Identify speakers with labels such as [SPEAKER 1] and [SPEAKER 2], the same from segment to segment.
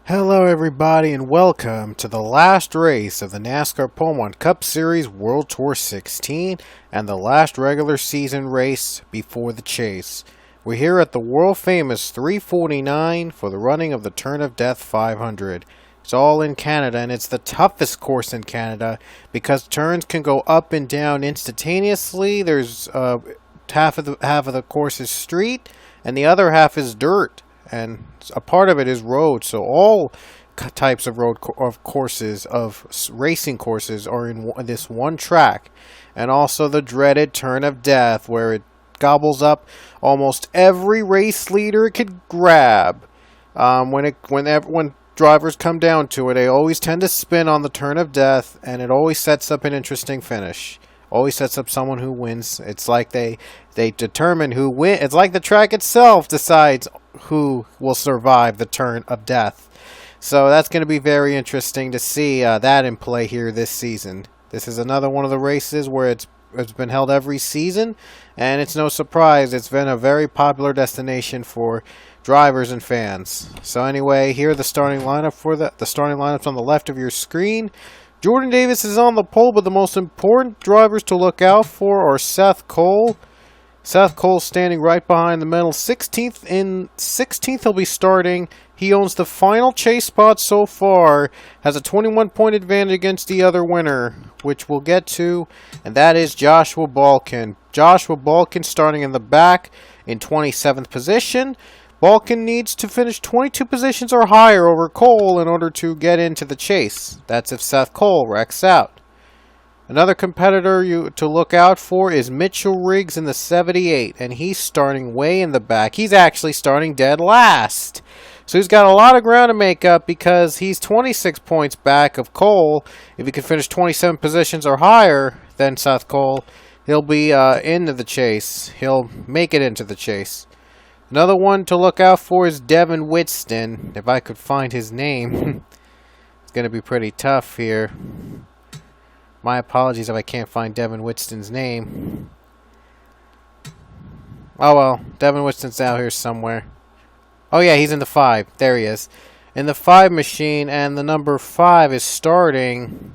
[SPEAKER 1] Hello everybody and welcome to the last race of the NASCAR Pole One Cup Series World Tour 16 and the last regular season race before the chase. We're here at the world famous 349 for the running of the Turn of Death 500. It's all in Canada and it's the toughest course in Canada because turns can go up and down instantaneously. There's half of the course is street and the other half is dirt. And a part of it is road, so all types of racing courses are in this one track. And also the dreaded Turn of Death, where it gobbles up almost every race leader it could grab. When drivers come down to it, they always tend to spin on the Turn of Death, and it always sets up an interesting finish. Always sets up someone who wins. It's like they determine who wins. It's like the track itself decides who will survive the Turn of Death. So that's going to be very interesting to see that in play here this season. This is another one of the races where it's been held every season, and it's no surprise. It's been a very popular destination for drivers and fans. So anyway, here are the starting lineup for the starting lineups on the left of your screen. Jordan Davis is on the pole, but the most important drivers to look out for are Seth Cole. Seth Cole standing right behind the middle. 16th he'll be starting. He owns the final chase spot so far. Has a 21-point advantage against the other winner, which we'll get to. And that is Joshua Balkin. Joshua Balkin starting in the back in 27th position. Balkin needs to finish 22 positions or higher over Cole in order to get into the chase. That's if Seth Cole wrecks out. Another competitor to look out for is Mitchell Riggs in the 78, and he's starting way in the back. He's actually starting dead last. So he's got a lot of ground to make up because he's 26 points back of Cole. If he can finish 27 positions or higher than Seth Cole, he'll be into the chase. He'll make it into the chase. Another one to look out for is Devin Whitston. If I could find his name. It's going to be pretty tough here. My apologies if I can't find Devin Whitston's name. Oh well, Devin Whitston's out here somewhere. Oh yeah, he's in the 5. There he is. In the 5 machine, and the number 5 is starting.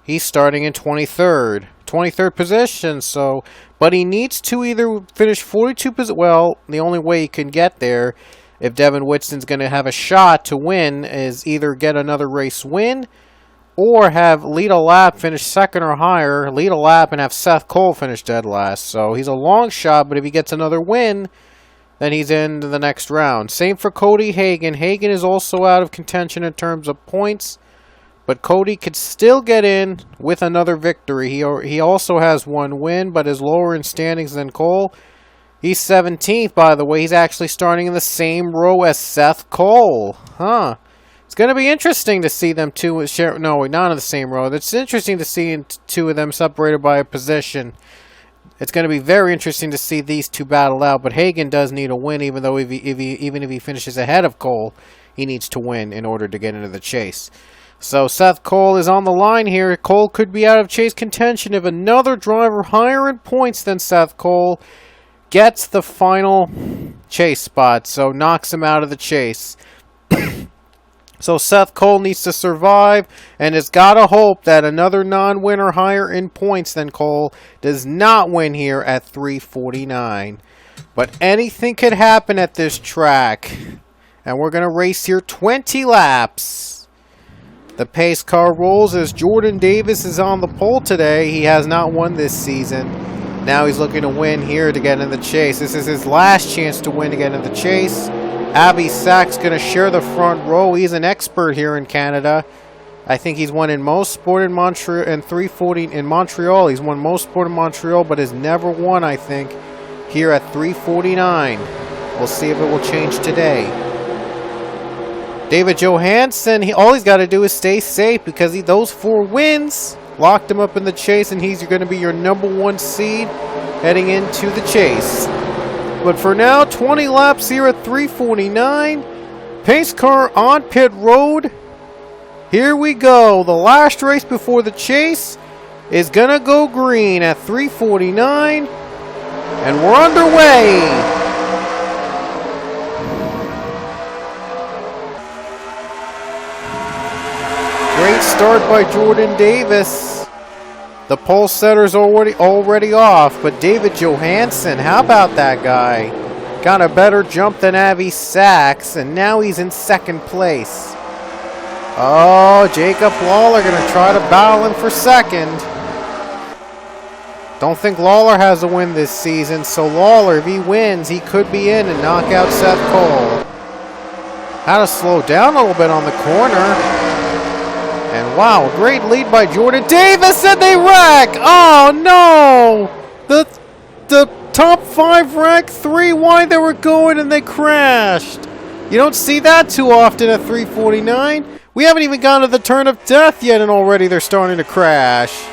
[SPEAKER 1] He's starting in 23rd. 23rd position, so... But he needs to either finish 42 positions... Well, the only way he can get there, if Devin Whitston's going to have a shot to win, is either get another race win, or have lead a lap, finish second or higher, lead a lap, and have Seth Cole finish dead last. So he's a long shot, but if he gets another win, then he's into the next round. Same for Cody Hagan. Hagan is also out of contention in terms of points, but Cody could still get in with another victory. He also has one win, but is lower in standings than Cole. He's 17th, by the way. He's actually starting in the same row as Seth Cole. Huh. It's going to be interesting to see them two share... No, not in the same row. It's interesting to see two of them separated by a position. It's going to be very interesting to see these two battle out, but Hagan does need a win, even though even if he finishes ahead of Cole, he needs to win in order to get into the chase. So Seth Cole is on the line here. Cole could be out of chase contention if another driver higher in points than Seth Cole gets the final chase spot, so knocks him out of the chase. So Seth Cole needs to survive and has got to hope that another non-winner higher in points than Cole does not win here at 349. But anything could happen at this track. And we're going to race here 20 laps. The pace car rolls as Jordan Davis is on the pole today. He has not won this season. Now he's looking to win here to get in the chase. This is his last chance to win to get in the chase. Abby Sack's going to share the front row. He's an expert here in Canada. I think he's won in most sport in Montreal and 340 in Montreal. He's won most sport in Montreal, but has never won, I think, here at 349. We'll see if it will change today. David Johansson, all he's got to do is stay safe because those 4 wins locked him up in the chase, and he's going to be your number 1 seed heading into the chase. But for now, 20 laps here at 349. Pace car on pit road. Here we go. The last race before the chase is going to go green at 349. And we're underway. Great start by Jordan Davis. The pole setter's already off, but David Johansen, how about that guy? Got a better jump than Avi Sachs, and now he's in second place. Oh, Jacob Lawler gonna try to battle him for second. Don't think Lawler has a win this season, so Lawler, if he wins, he could be in and knock out Seth Cole. Had to slow down a little bit on the corner. And wow, great lead by Jordan Davis, and they wreck! Oh no! The top 5 wreck, 3 wide they were going and they crashed. You don't see that too often at 349. We haven't even gotten to the turn of death yet and already they're starting to crash.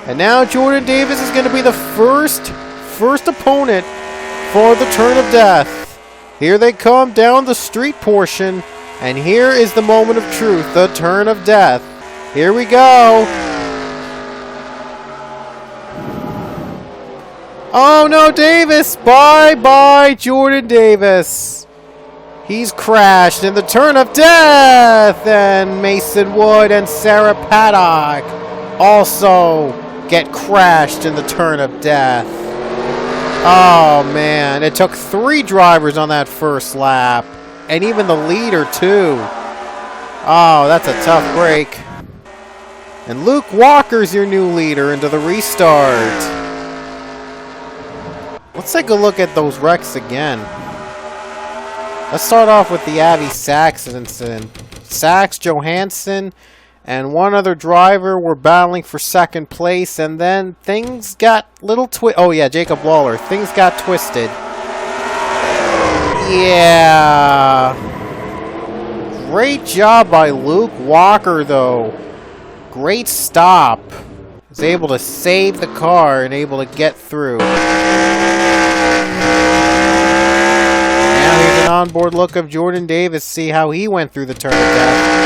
[SPEAKER 1] And now Jordan Davis is going to be the first opponent for the turn of death. Here they come down the street portion. And here is the moment of truth, the turn of death. Here we go. Oh no, Davis! Bye-bye, Jordan Davis. He's crashed in the turn of death. And Mason Wood and Sarah Paddock also get crashed in the turn of death. Oh man, it took 3 drivers on that first lap. And even the leader, too. Oh, that's a tough break. And Luke Walker's your new leader into the restart. Let's take a look at those wrecks again. Let's start off with the Avi Sachs incident. Sachs, Johansson, and one other driver were battling for second place. And then things got oh, yeah, Jacob Lawler. Things got twisted. Yeah. Great job by Luke Walker, though. Great stop. Was able to save the car and able to get through. Now here's an onboard look of Jordan Davis. See how he went through the turn of death.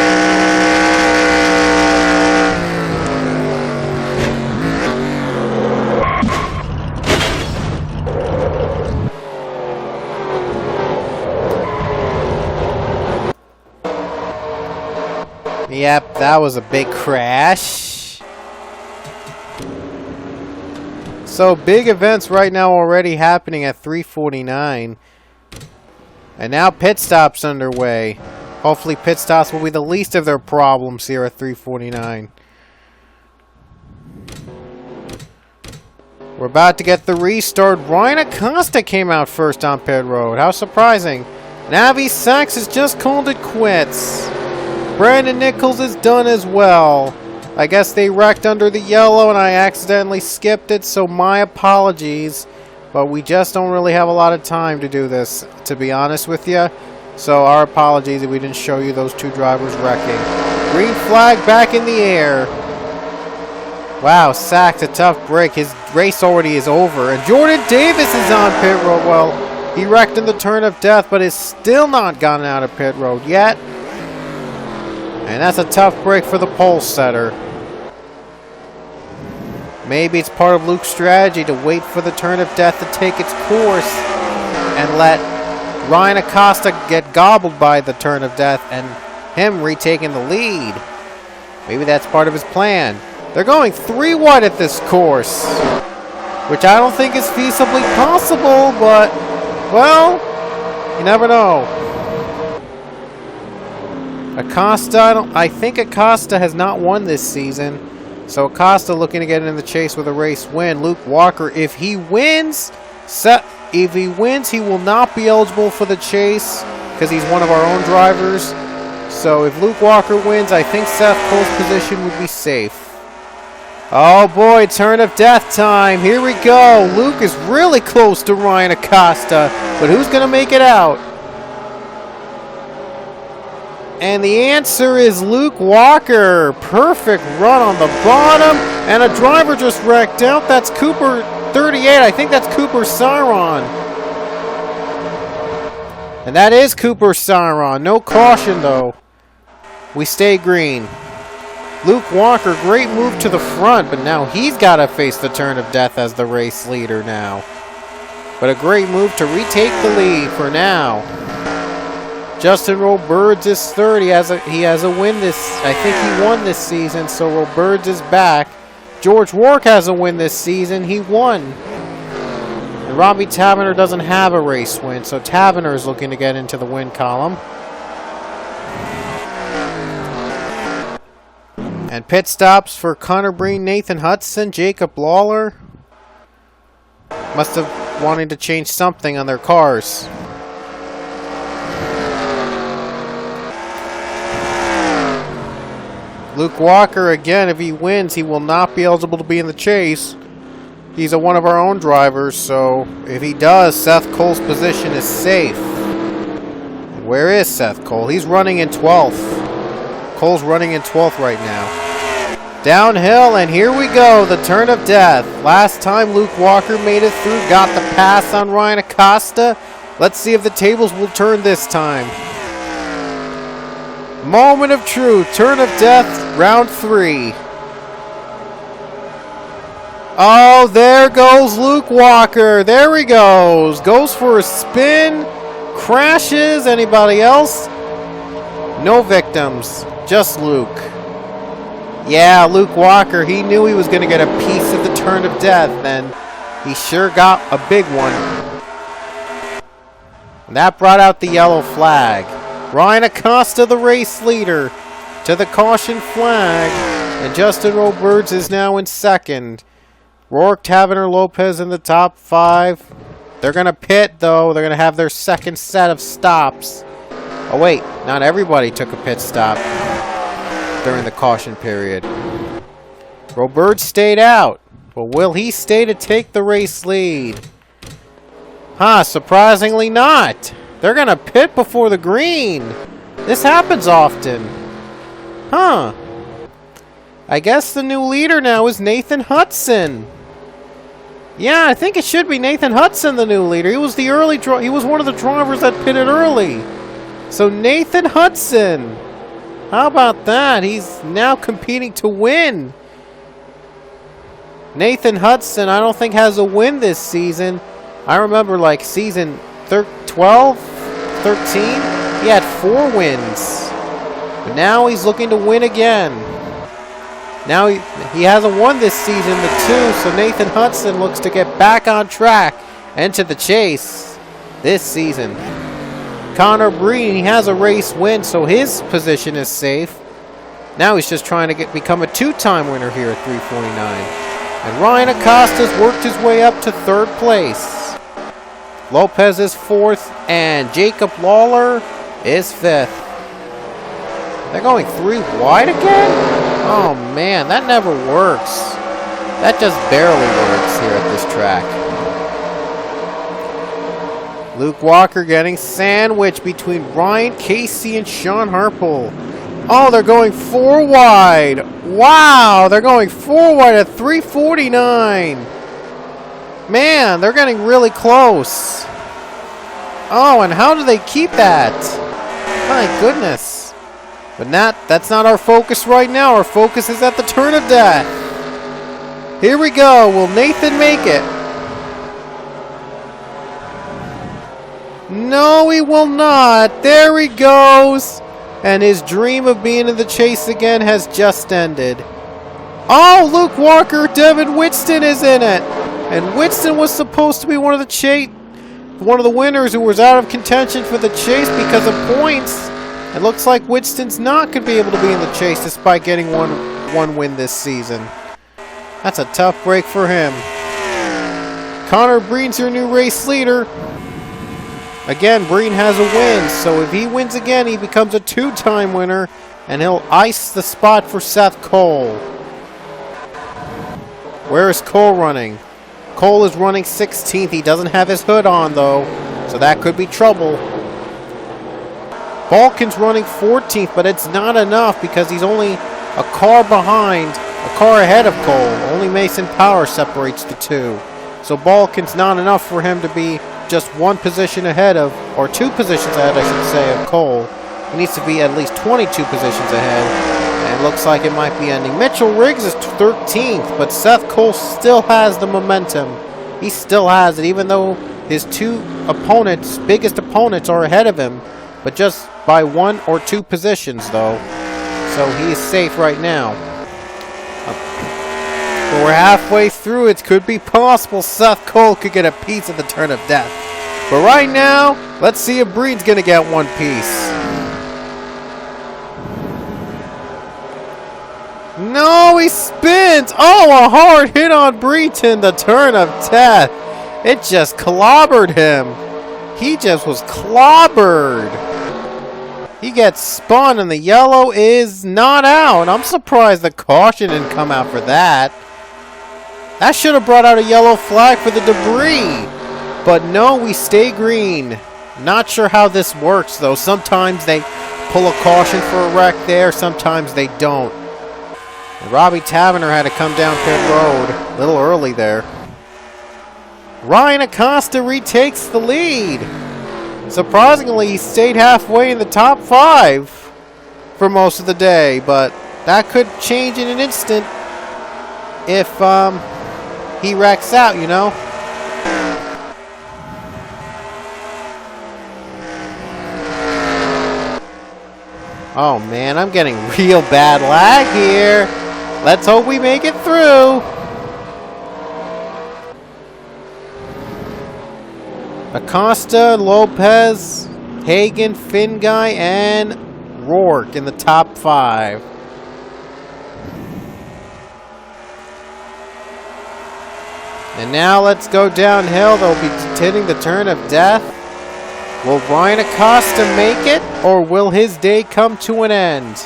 [SPEAKER 1] Yep, that was a big crash. So, big events right now already happening at 349. And now pit stops underway. Hopefully pit stops will be the least of their problems here at 349. We're about to get the restart. Ryan Acosta came out first on pit road. How surprising. Avi Sachs has just called it quits. Brandon Nichols is done as well. I guess they wrecked under the yellow and I accidentally skipped it, so my apologies. But we just don't really have a lot of time to do this, to be honest with you. So our apologies that we didn't show you those 2 drivers wrecking. Green flag back in the air. Wow, Sachs, a tough break. His race already is over. And Jordan Davis is on pit road. Well, he wrecked in the turn of death, but is still not gotten out of pit road yet. And that's a tough break for the pole setter. Maybe it's part of Luke's strategy to wait for the turn of death to take its course and let Ryan Acosta get gobbled by the turn of death and him retaking the lead. Maybe that's part of his plan. They're going 3 wide at this course, which I don't think is feasibly possible, but, well, you never know. Acosta, I think Acosta has not won this season. So Acosta looking to get in the chase with a race win. Luke Walker, if he wins, he will not be eligible for the chase because he's one of our own drivers. So if Luke Walker wins, I think Seth Cole's position would be safe. Oh boy, turn of death time. Here we go. Luke is really close to Ryan Acosta, but who's going to make it out? And the answer is Luke Walker. Perfect run on the bottom. And a driver just wrecked out. That's Cooper 38. I think that's Cooper Saron. And that is Cooper Saron. No caution, though. We stay green. Luke Walker, great move to the front. But now he's got to face the turn of death as the race leader now. But a great move to retake the lead for now. Justin Roberts is third. He has a win this. I think he won this season, so Roberts is back. George Rourke has a win this season. He won. And Robbie Tavener doesn't have a race win, so Tavener is looking to get into the win column. And pit stops for Connor Breen, Nathan Hudson, Jacob Lawler. Must have wanted to change something on their cars. Luke Walker, again, if he wins, he will not be eligible to be in the chase. He's one of our own drivers, so if he does, Seth Cole's position is safe. Where is Seth Cole? He's running in 12th. Cole's running in 12th right now. Downhill, and here we go, the turn of death. Last time Luke Walker made it through, got the pass on Ryan Acosta. Let's see if the tables will turn this time. Moment of truth, turn of death, round 3. Oh, there goes Luke Walker. There he goes. Goes for a spin. Crashes. Anybody else? No victims. Just Luke. Yeah, Luke Walker. He knew he was going to get a piece of the turn of death, and he sure got a big one. And that brought out the yellow flag. Ryan Acosta, the race leader, to the caution flag. And Justin Roberts is now in second. Rourke, Tavener, Lopez in the top 5. They're going to pit, though. They're going to have their second set of stops. Oh, wait. Not everybody took a pit stop during the caution period. Roberts stayed out. But will he stay to take the race lead? Huh, surprisingly not. They're going to pit before the green. This happens often. Huh. I guess the new leader now is Nathan Hudson. Yeah, I think it should be Nathan Hudson, the new leader. He was the early he was one of the drivers that pitted early. So Nathan Hudson. How about that? He's now competing to win. Nathan Hudson, I don't think has a win this season. I remember like season 12, 13, he had 4 wins. But now he's looking to win again. Now he hasn't won this season, the 2, so Nathan Hudson looks to get back on track and to the chase this season. Connor Breen, he has a race win, so his position is safe. Now he's just trying to become a 2-time winner here at 3Fourty9. And Ryan Acosta's worked his way up to 3rd place. Lopez is 4th, and Jacob Lawler is 5th. They're going 3 wide again? Oh man, that never works. That just barely works here at this track. Luke Walker getting sandwiched between Ryan Casey and Sean Harple. Oh, they're going 4 wide. Wow, they're going 4 wide at 349. Man, they're getting really close. Oh, and how do they keep that? My goodness. But that's not our focus right now. Our focus is at the turn of death. Here we go. Will Nathan make it? No, he will not. There he goes. And his dream of being in the chase again has just ended. Oh, Luke Walker, Devin Whitston is in it. And Whitston was supposed to be one of the winners who was out of contention for the chase because of points. It looks like Whitston's not going to be able to be in the chase despite getting one win this season. That's a tough break for him. Connor Breen's your new race leader. Again, Breen has a win, so if he wins again, he becomes a 2-time winner, and he'll ice the spot for Seth Cole. Where is Cole running? Cole is running 16th. He doesn't have his hood on, though, so that could be trouble. Balkan's running 14th, but it's not enough because he's only a car ahead of Cole. Only Mason Power separates the 2. So Balkan's not enough for him to be just 1 position ahead of, or 2 positions ahead, I should say, of Cole. He needs to be at least 22 positions ahead, and it looks like it might be ending. Mitchell Riggs is 13th, but Seth Cole still has the momentum. He still has it, even though his 2 opponents, biggest opponents, are ahead of him. But just by 1 or 2 positions, though. So he is safe right now. But we're halfway through. It could be possible Seth Cole could get a piece of the turn of death. But right now, let's see if Breed's going to get one piece. No, he spins. Oh, a hard hit on Breeton, the turn of death. It just clobbered him. He just was clobbered. He gets spun and the yellow is not out. I'm surprised the caution didn't come out for that. That should have brought out a yellow flag for the debris. But no, we stay green. Not sure how this works though. Sometimes they pull a caution for a wreck there. Sometimes they don't. And Robbie Taverner had to come down pit road a little early there. Ryan Acosta retakes the lead. Surprisingly, he stayed halfway in the top 5 for most of the day, but that could change in an instant if he wrecks out, you know. Oh man, I'm getting real bad lag here. Let's hope we make it through. Acosta, Lopez, Hagan, Finguy, and Rourke in the top 5. And now let's go downhill. They'll be hitting the turn of death. Will Ryan Acosta make it, or will his day come to an end?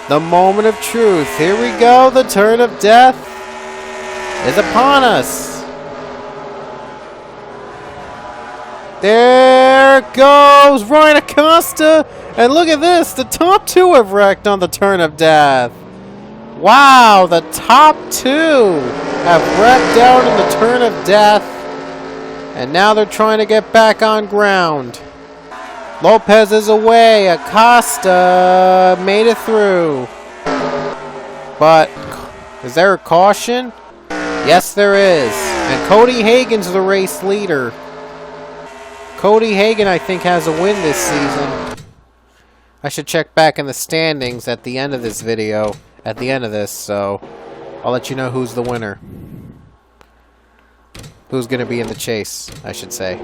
[SPEAKER 1] The moment of truth. Here we go. The turn of death is upon us. There goes Ryan Acosta. And look at this. The top 2 have wrecked on the turn of death. Wow. The top 2 have wrecked out in the turn of death. And now they're trying to get back on ground. Lopez is away. Acosta made it through. But is there a caution? Yes, there is. And Cody Hagan's the race leader. Cody Hagan, I think, has a win this season. I should check back in the standings at the end of this video. At the end of this, so I'll let you know who's the winner. Who's going to be in the chase, I should say.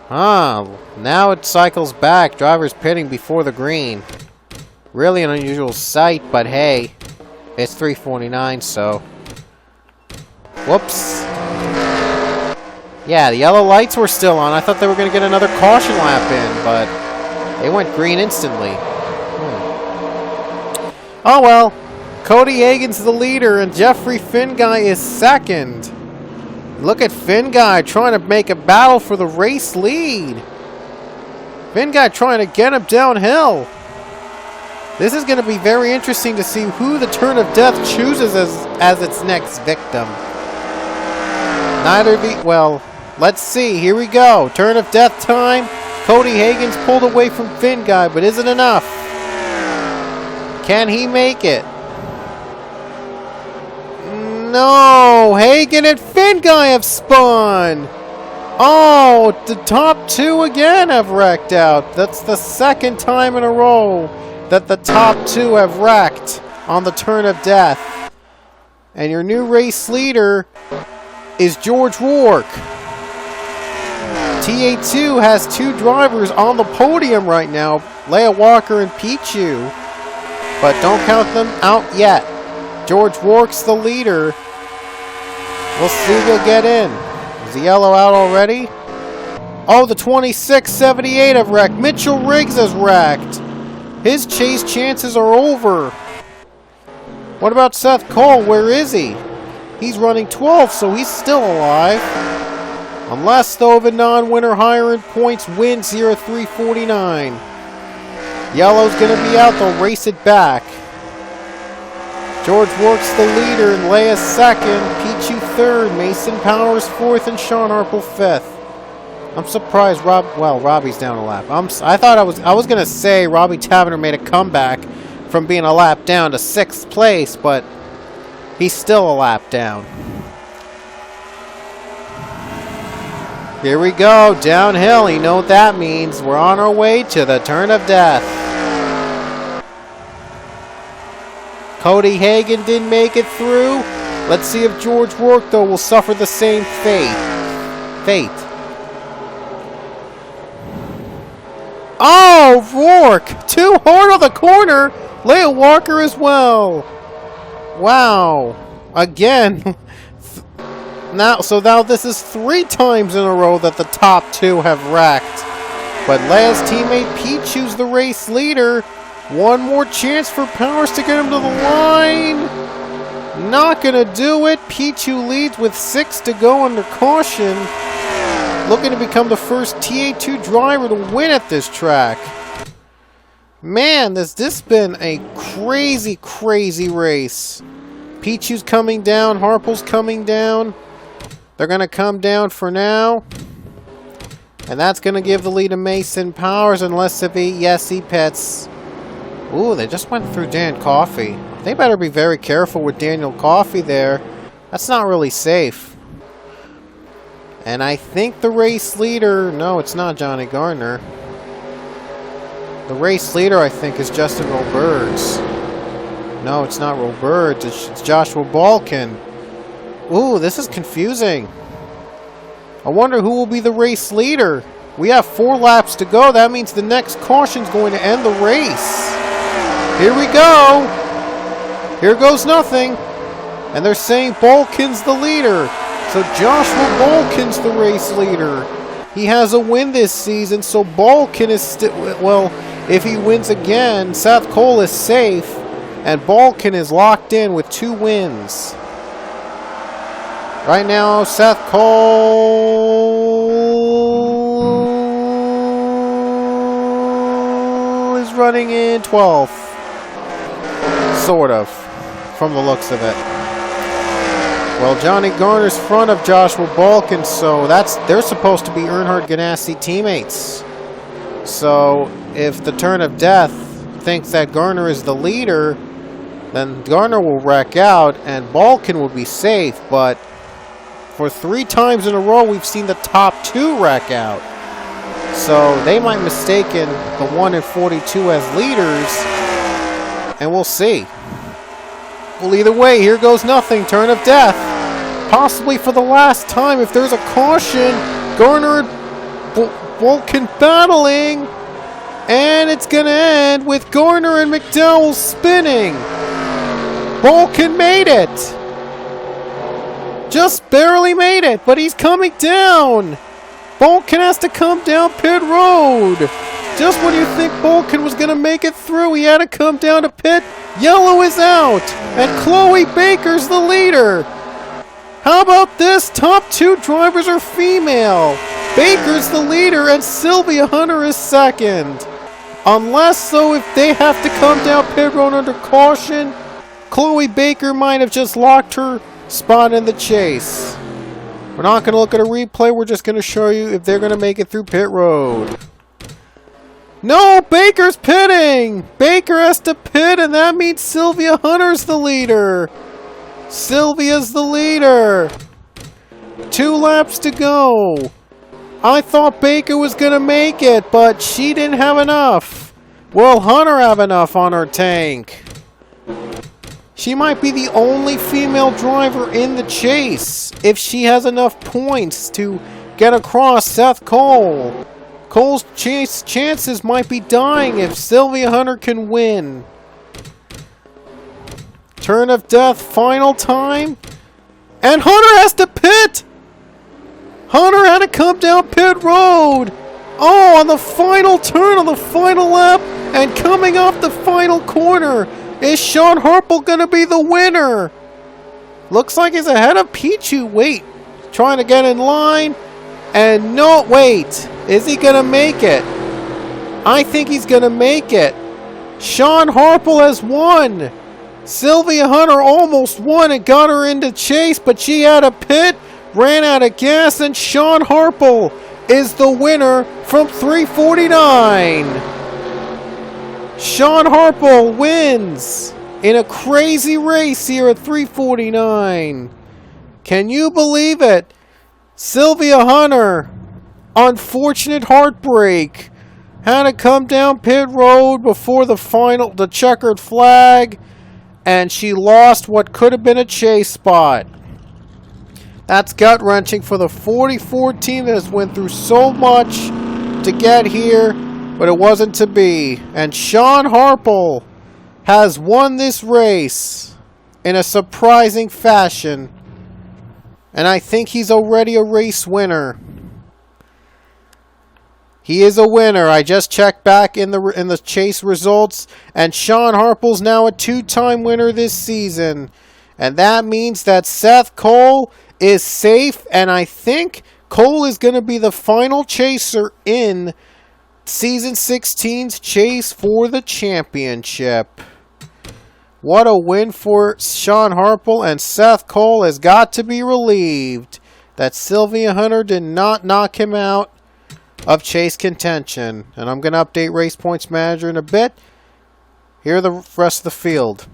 [SPEAKER 1] Now it cycles back. Drivers pitting before the green. Really an unusual sight, but hey, it's 349, so. Whoops. Yeah, the yellow lights were still on. I thought they were going to get another caution lap in, but they went green instantly. Oh well. Cody Hagan's the leader, and Jeffrey Finguy is second. Look at Finguy trying to make a battle for the race lead. Finguy trying to get him downhill. This is going to be very interesting to see who the turn of death chooses as its next victim. Well, let's see. Here we go. Turn of death time. Cody Hagan's pulled away from Finguy, but is it enough? Can he make it? No, Hagan and Finguy have spun. Oh, the top 2 again have wrecked out. That's the second time in a row that the top 2 have wrecked on the turn of death. And your new race leader is George Rourke. TA2 has 2 drivers on the podium right now, Leia Walker and Pichu. But don't count them out yet. George Rourke's the leader. We'll see if he'll get in. Is the yellow out already? Oh, the 2678 have wrecked. Mitchell Riggs has wrecked. His chase chances are over. What about Seth Cole? Where is he? He's running 12th, so he's still alive. Unless, though, the non-winner higher in points wins here at 349. Yellow's going to be out. They'll race it back. George Rourke's the leader, and Leia's second, Pichu third, Mason Powers fourth, and Sean Harple fifth. I'm surprised Robbie's down a lap. I was gonna say Robbie Taverner made a comeback from being a lap down to 6th place, but he's still a lap down. Here we go, downhill. You know what that means. We're on our way to the turn of death. Cody Hagan didn't make it through. Let's see if George Rourke, though, will suffer the same fate. Oh, Rourke! Too hard on the corner! Leia Walker as well. Wow. Again. Now this is 3 times in a row that the top 2 have wrecked. But Leia's teammate Pichu's the race leader. One more chance for Powers to get him to the line. Not gonna do it. Pichu leads with 6 to go under caution. Looking to become the first TA2 driver to win at this track. Man, this been a crazy, crazy race. Pichu's coming down. Harple's coming down. They're going to come down for now. And that's going to give the lead to Mason Powers unless he pits. Ooh, they just went through Dan Coffey. They better be very careful with Daniel Coffey there. That's not really safe. And I think the race leader... No, it's not Johnny Gardner. The race leader, I think, is Justin Roberts. No, it's not Roberts. It's Joshua Balkin. Ooh, this is confusing. I wonder who will be the race leader. We have 4 laps to go. That means the next caution's going to end the race. Here we go. Here goes nothing. And they're saying Balkin's the leader. So Joshua Balkin's the race leader. He has a win this season, so Balkin is still... Well, if he wins again, Seth Cole is safe. And Balkin is locked in with 2 wins. Right now, Seth Cole is running in 12th. Sort of, from the looks of it. Well, Johnny Garner's front of Joshua Balkin, so they're supposed to be Earnhardt Ganassi teammates. So, if the turn of death thinks that Garner is the leader, then Garner will wreck out and Balkin will be safe, but for 3 times in a row, we've seen the top 2 wreck out. So they might mistaken the 1 and 42 as leaders, and we'll see. Well, either way, here goes nothing. Turn of death. Possibly for the last time. If there's a caution, Garner and Balkin battling, and it's going to end with Garner and McDowell spinning. Balkin made it. Just barely made it, but he's coming down. Balkin has to come down pit road. Just when you think Balkin was going to make it through, he had to come down to pit. Yellow is out, and Chloe Baker's the leader. How about this? Top 2 drivers are female. Baker's the leader, and Sylvia Hunter is second. Unless, though, if they have to come down pit road under caution, Chloe Baker might have just locked her spot in the chase. We're not going to look at a replay. We're just going to show you if they're going to make it through pit road. No, Baker's pitting. Baker has to pit, and that means Sylvia Hunter's the leader. Sylvia's the leader. 2 laps to go. I thought Baker was going to make it, but she didn't have enough. Will Hunter have enough on her tank? She might be the only female driver in the chase if she has enough points to get across Seth Cole. Cole's chances might be dying if Sylvia Hunter can win. Turn of death, final time. And Hunter has to pit! Hunter had to come down pit road! Oh, on the final turn, on the final lap, and coming off the final corner. Is Sean Harple going to be the winner? Looks like he's ahead of Pichu. Wait. Trying to get in line. And no, wait. Is he going to make it? I think he's going to make it. Sean Harple has won. Sylvia Hunter almost won and got her into chase, but she had a pit, ran out of gas, and Sean Harple is the winner from 349. Sean Harple wins in a crazy race here at 349. Can you believe it? Sylvia Hunter unfortunate heartbreak. Had to come down pit road before the checkered flag, and she lost what could have been a chase spot. That's gut-wrenching for the 44 team that has went through so much to get here, but it wasn't to be. And Sean Harple has won this race in a surprising fashion, and I think he's already a race winner. He is a winner. I just checked back in the chase results, and Sean Harple's now a two-time winner this season. And that means that Seth Cole is safe, and I think Cole is going to be the final chaser in Season 16's chase for the championship. What a win for Sean Harple, and Seth Cole has got to be relieved that Sylvia Hunter did not knock him out of chase contention. And I'm going to update Race Points Manager in a bit. Here are the rest of the field.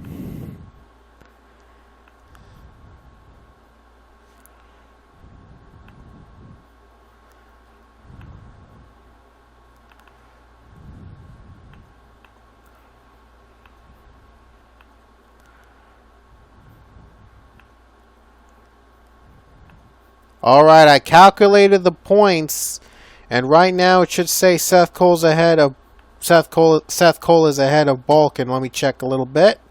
[SPEAKER 1] Alright, I calculated the points, and right now it should say Seth Cole is ahead of Balkan. Let me check a little bit.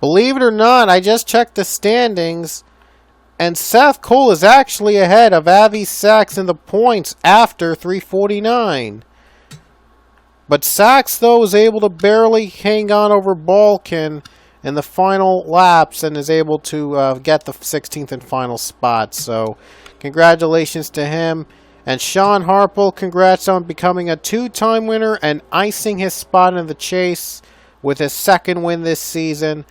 [SPEAKER 1] Believe it or not, I just checked the standings, and Seth Cole is actually ahead of Avi Sachs in the points after 349. But Sachs, though, is able to barely hang on over Balkan in the final laps and is able to get the 16th and final spot. So, congratulations to him. And Sean Harple, congrats on becoming a two-time winner and icing his spot in the chase with his second win this season.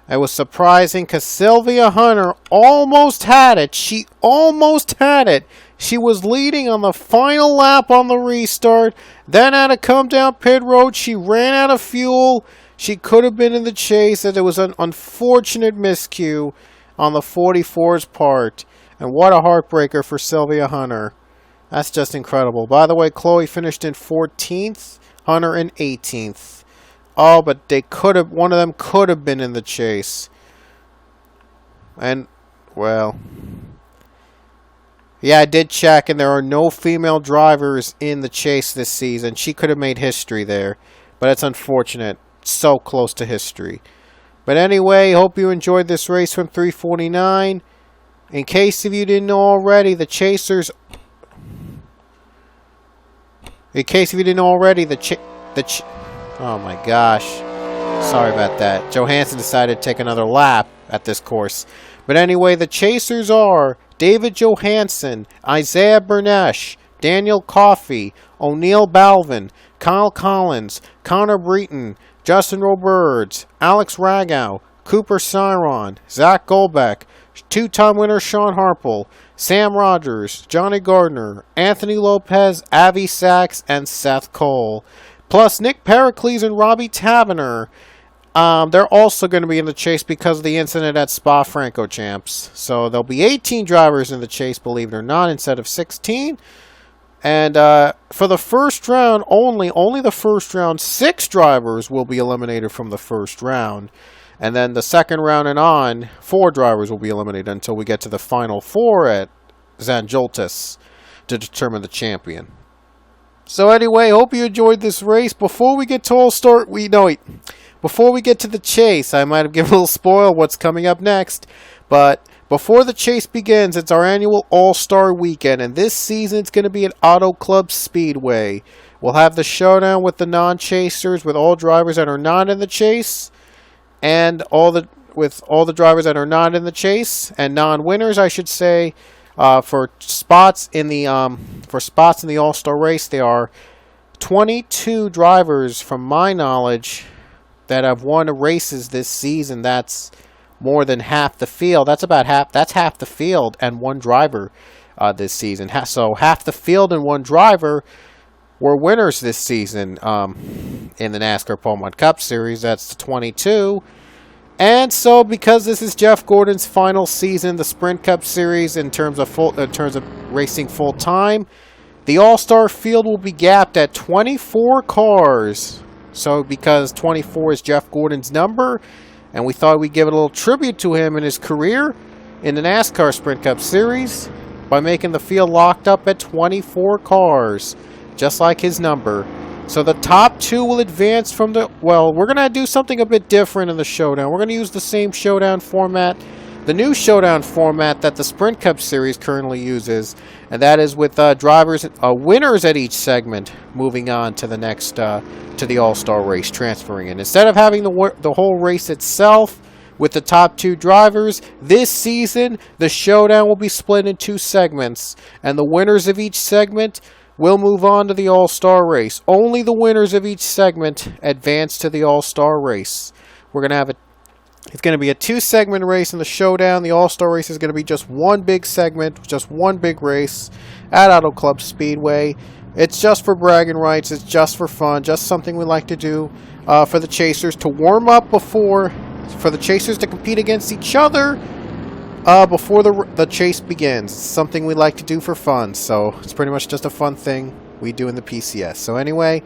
[SPEAKER 1] It was surprising because Sylvia Hunter almost had it. She almost had it. She was leading on the final lap on the restart. Then had to come down pit road. She ran out of fuel. She could have been in the chase, and it was an unfortunate miscue on the 44's part. And what a heartbreaker for Sylvia Hunter. That's just incredible. By the way, Chloe finished in 14th, Hunter in 18th. Oh, but they could have, one of them could have been in the chase. And, well, yeah, I did check, and there are no female drivers in the chase this season. She could have made history there, but it's unfortunate. So close to history. But anyway, hope you enjoyed this race from 349. In case if you didn't know already, the chasers... In case if you didn't know already, oh my gosh. Sorry about that. Johansson decided to take another lap at this course. But anyway, the chasers are David Johansson, Isaiah Bernesh, Daniel Coffey, O'Neill Balvin, Kyle Collins, Connor Breton, Justin Roberts, Alex Ragow, Cooper Cyron, Zach Golbeck, two-time winner Sean Harple, Sam Rogers, Johnny Gardner, Anthony Lopez, Avi Sachs, and Seth Cole. Plus Nick Pericles and Robbie Tavener. They're also going to be in the chase because of the incident at Spa-Francorchamps. So there'll be 18 drivers in the chase, believe it or not, instead of 16. And for the first round, only the first round, 6 drivers will be eliminated from the first round. And then the second round and on, 4 drivers will be eliminated until we get to the final 4 at Zanjoltis to determine the champion. So anyway, hope you enjoyed this race. Before we get to before we get to the chase, I might have given a little spoil what's coming up next. But before the chase begins, it's our annual All-Star Weekend, and this season it's going to be at Auto Club Speedway. We'll have the showdown with the non-chasers, with all drivers that are not in the chase, and with all the drivers that are not in the chase, and non-winners, I should say. For spots in the All-Star race, there are 22 drivers, from my knowledge, that have won races this season. That's more than half the field. That's about half. That's half the field and one driver this season. So half the field and one driver were winners this season in the NASCAR Pole Mod Cup Series. That's the 22. And so, because this is Jeff Gordon's final season, the Sprint Cup Series, in terms of racing full time, the All-Star field will be gapped at 24 cars. So, because 24 is Jeff Gordon's number, and we thought we'd give it a little tribute to him in his career in the NASCAR Sprint Cup Series by making the field locked up at 24 cars, just like his number. So the top two will advance from the... Well, we're going to do something a bit different in the showdown. We're going to use the same showdown format, the new showdown format that the Sprint Cup Series currently uses, and that is with winners at each segment moving on to the next, to the All-Star race, transferring in. Instead of having the whole race itself with the top two drivers, this season the showdown will be split in two segments, and the winners of each segment will move on to the All-Star race. Only the winners of each segment advance to the All-Star race. We're going to have it's going to be a two-segment race in the showdown. The All-Star race is going to be just one big segment, just one big race at Auto Club Speedway. It's just for bragging rights. It's just for fun. Just something we like to do for the chasers to warm up for the chasers to compete against each other before the chase begins. It's something we like to do for fun, so it's pretty much just a fun thing we do in the PCS. So anyway,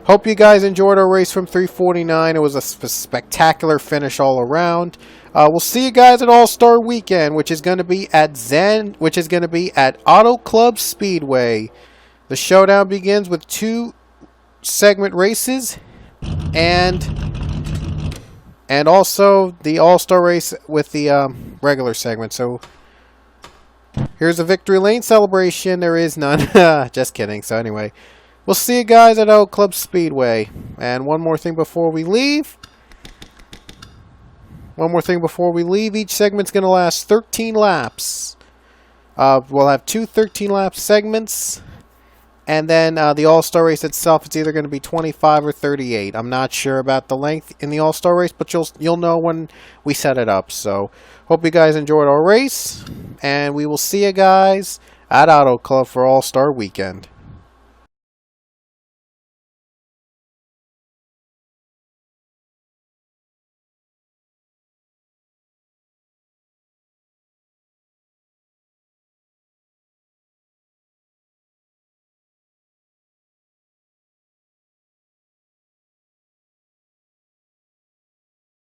[SPEAKER 1] hope you guys enjoyed our race from 349. It was a spectacular finish all around. We'll see you guys at All-Star Weekend, which is going to be at Auto Club Speedway. The showdown begins with two segment races and also the All-Star race with the regular segment. So here's a victory lane celebration. There is none. Just kidding. So anyway, we'll see you guys at Auto Club Speedway. And one more thing before we leave. Each segment's going to last 13 laps. We'll have two 13-lap segments. And then the All-Star race itself, it's either going to be 25 or 38. I'm not sure about the length in the All-Star race, but you'll know when we set it up. So, hope you guys enjoyed our race, and we will see you guys at Auto Club for All-Star Weekend.